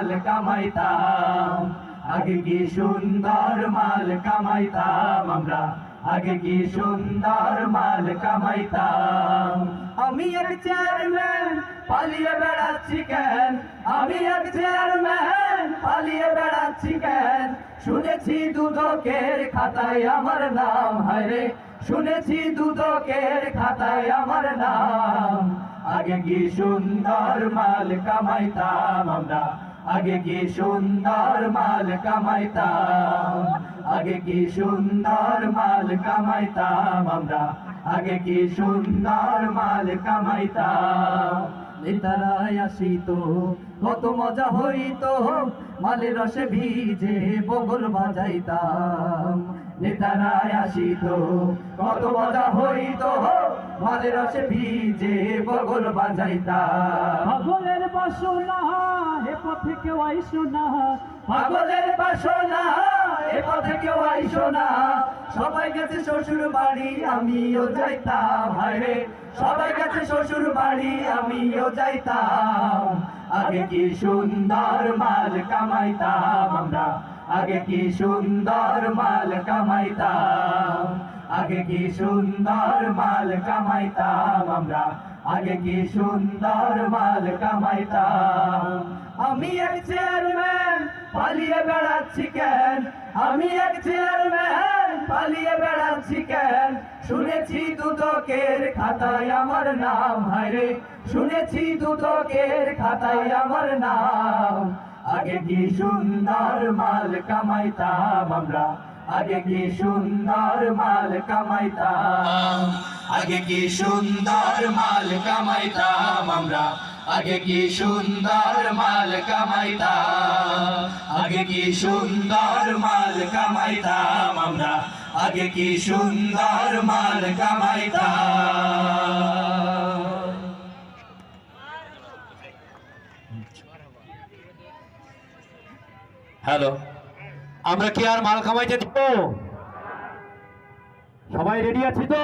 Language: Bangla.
মাল কামাইতাম, আগে কি সুন্দর মাল কামাইতাম আমরা, আগে কি সুন্দর মাল কামাইতাম। আমি এক চেয়ারম্যান পালিয়ে বেড়াচ্ছি কেন, আমি এক চেয়ারম্যান পালিয়ে বেড়াচ্ছি কেন, শুনেছি দুদকের খাতায় আমার নাম, হায়রে শুনেছি দুদকের খাতায় আমার নাম। আগে কি সুন্দর মাল কামাইতাম আমরা, আগে কি সুন্দর মাল কামাইতাম, আগে কি সুন্দর মাল কামাইতাম আমরা, আগে কি সুন্দর মাল কামাইতাম। নেতারা আসিত কত মজা হইতো, মালের রসে ভিজে বগল বাজাইতাম। নেতারা আসিত কত মজা হইতো, মালের রসে ভিজে বগল বাজাইতাম। পাগলের বাসনা এ পথে কেউ আইসো না, পাগলের বাসনা এ পথে কেউ আইসো না, সবাই গেছে শ্বশুর বাড়ি আমিও যাইতাম, হায়রে সবাই গেছে শ্বশুর বাড়ি আমিও যাইতাম। আগে কি সুন্দর মাল কামাইতাম আমরা, আগে কি সুন্দর মাল কামাইতাম, আগে কি সুন্দর মাল কামাইতাম আমরা, আগে কি সুন্দর মাল কামাইতাম। আমি এক চেয়ারম্যান পালিয়ে বেড়াচ্ছি কেন, আমি এক চেয়ারম্যান পালিয়ে বেড়াচ্ছি কেন, শুনেছি দুদকের খাতায় আমার নাম, হায়রে শুনেছি দুদকের খাতায় আমার নাম। আগে কি সুন্দর মাল কামাইতাম আমরা, আগে কি সুন্দর মাল কামাইতাম, আগে কি সুন্দর মাল কামাইতাম আমরা, আগে কি সুন্দর মাল কামাইতাম, আগে কি সুন্দর মাল কামাইতাম আমরা, আগে কি সুন্দর মাল কামাইতাম। হ্যালো, আমরা কি আর মাল কামাইতে দেব? সবাই রেডি আছি তো?